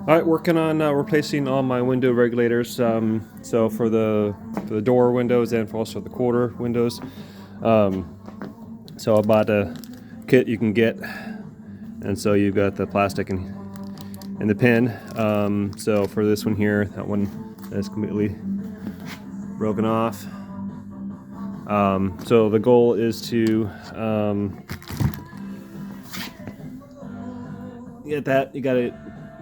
All right, working on replacing all my window regulators. So for the door windows and for also the quarter windows. So I bought a kit you can get, and so you've got the plastic and the pin. So for this one here, that one is completely broken off. So the goal is to get that. You got to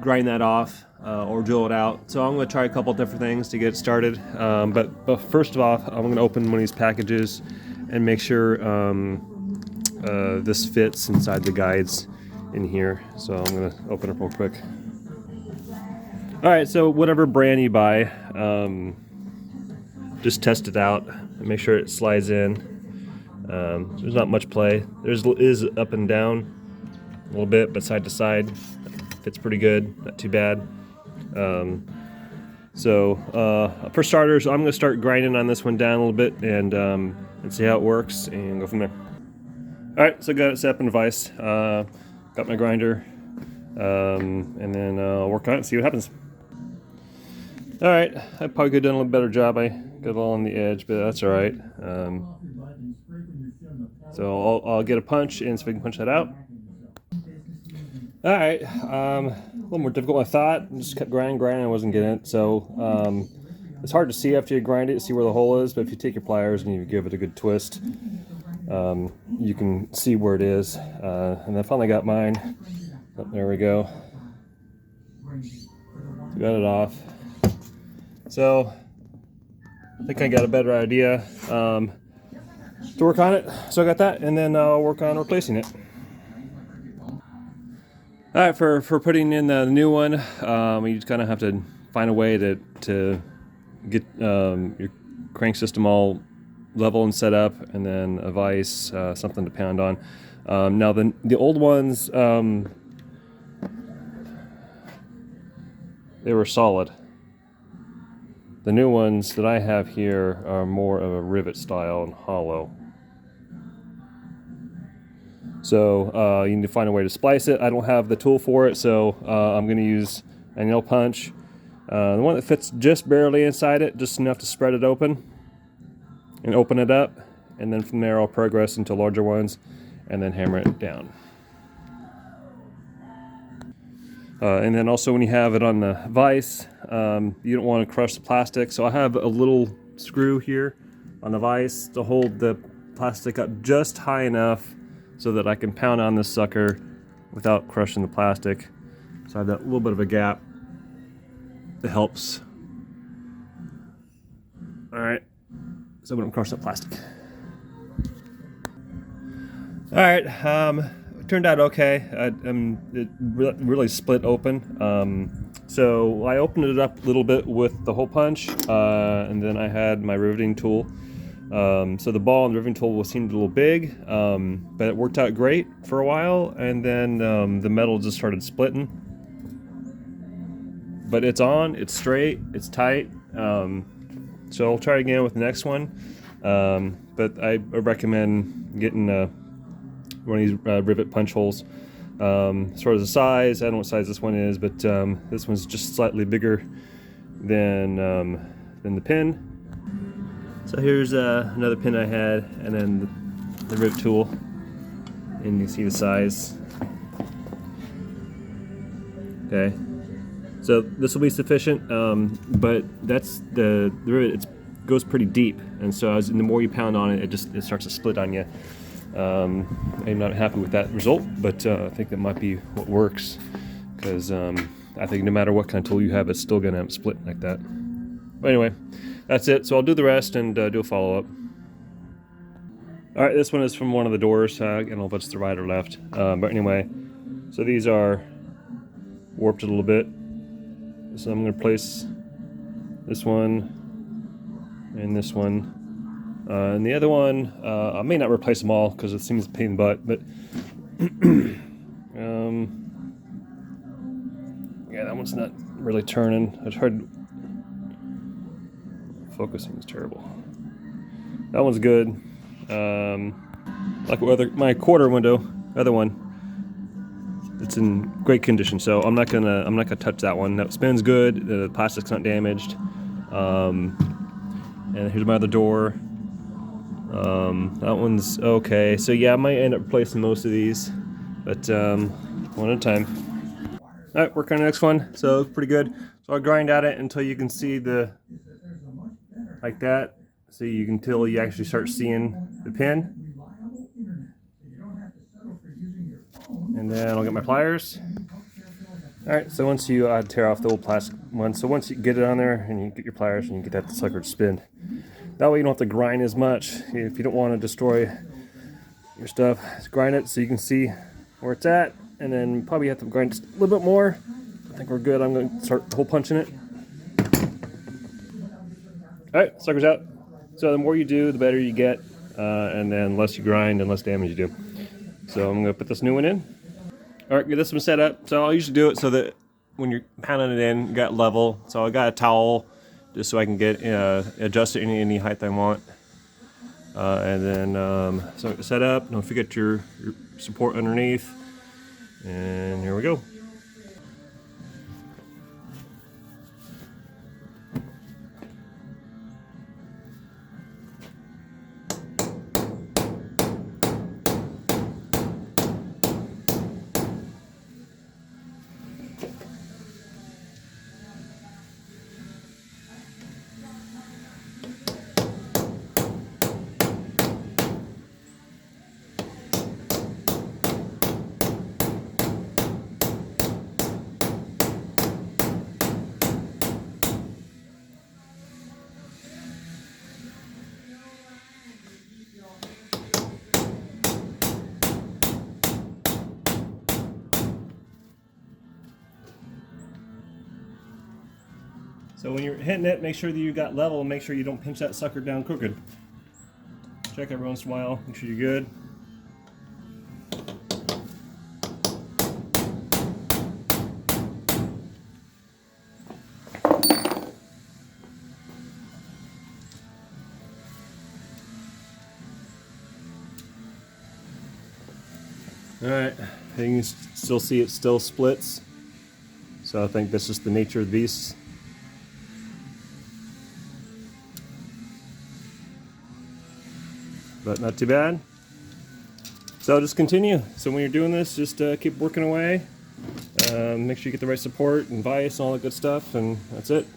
grind that off or drill it out. So I'm going to try a couple different things to get started. But first of all, I'm going to open one of these packages and make sure this fits inside the guides in here. So I'm going to open it real quick. All right, so whatever brand you buy, just test it out and make sure it slides in. There's not much play. Is up and down a little bit, but side to side fits pretty good, not too bad. For starters, I'm going to start grinding on this one down a little bit and see how it works and go from there. All right, so got it set up in a vise. Got my grinder, and then I'll work on it and see what happens. All right, I probably could have done a little better job. I got it all on the edge, but that's all right. So I'll get a punch and see if I can punch that out. All right, a little more difficult than I thought. I just kept grinding, I wasn't getting it. So it's hard to see after you grind it, see where the hole is, but if you take your pliers and you give it a good twist, you can see where it is. And I finally got mine. Oh, there we go. Got it off. So I think I got a better idea to work on it. So I got that, and then I'll work on replacing it. All right, for putting in the new one, you just kind of have to find a way to get your crank system all level and set up, and then a vise, something to pound on. Now the old ones, they were solid. The new ones that I have here are more of a rivet style and hollow. So you need to find a way to splice it. I don't have the tool for it, so I'm going to use a nail punch. The one that fits just barely inside it, just enough to spread it open and open it up. And then from there I'll progress into larger ones and then hammer it down. And then also when you have it on the vise, you don't want to crush the plastic. So I have a little screw here on the vise to hold the plastic up just high enough so that I can pound on this sucker without crushing the plastic. So I have that little bit of a gap that helps. All right, so we don't crush the plastic. All right, it turned out okay. It really split open. So I opened it up a little bit with the hole punch, and then I had my riveting tool. So the ball and the riveting tool seemed a little big, but it worked out great for a while, and then the metal just started splitting. But it's on, it's straight, it's tight. So I'll try again with the next one. But I recommend getting one of these rivet punch holes. As far as the size, I don't know what size this one is, but this one's just slightly bigger than the pin. So here's another pin I had, and then the rivet tool, and you see the size. Okay, so this will be sufficient, but that's the rivet. It goes pretty deep, and so the more you pound on it, it starts to split on you. I'm not happy with that result, but I think that might be what works, because I think no matter what kind of tool you have, it's still gonna split like that. But anyway, that's it. So I'll do the rest and do a follow-up. All right, this one is from one of the doors. I don't know if it's the right or left, but anyway, so these are warped a little bit. So I'm gonna place this one and this one. And the other one, I may not replace them all because it seems a pain in the butt, but yeah, that one's not really turning. I tried, focusing is terrible. That one's good. Like my quarter window, other one, it's in great condition. So I'm not gonna touch that one. That spin's good. The plastic's not damaged. And here's my other door. That one's okay. So yeah, I might end up replacing most of these, but one at a time. All right, work on the next one. So it's pretty good. So I'll grind at it until you can see the, like that. So you can tell you actually start seeing the pin. And then I'll get my pliers. All right, so once you tear off the old plastic one, so once you get it on there and you get your pliers and you get that sucker to spin. That way you don't have to grind as much. If you don't want to destroy your stuff, just grind it so you can see where it's at, and then probably have to grind just a little bit more. I think we're good. I'm going to start hole punching it. All right, sucker's out. So the more you do, the better you get, and then less you grind and less damage you do. So I'm going to put this new one in. All right, get this one set up. So I'll usually do it so that when you're pounding it in, you got level. So I got a towel just so I can get adjust it any height I want. And then so set up. Don't forget your support underneath. And here we go. So when you're hitting it, make sure that you got level and make sure you don't pinch that sucker down crooked. Check every once in a while, make sure you're good. Alright, you can still see it still splits. So I think that's just the nature of the beast. But not too bad. So just continue. So when you're doing this, just keep working away. Make sure you get the right support and vise and all that good stuff, and that's it.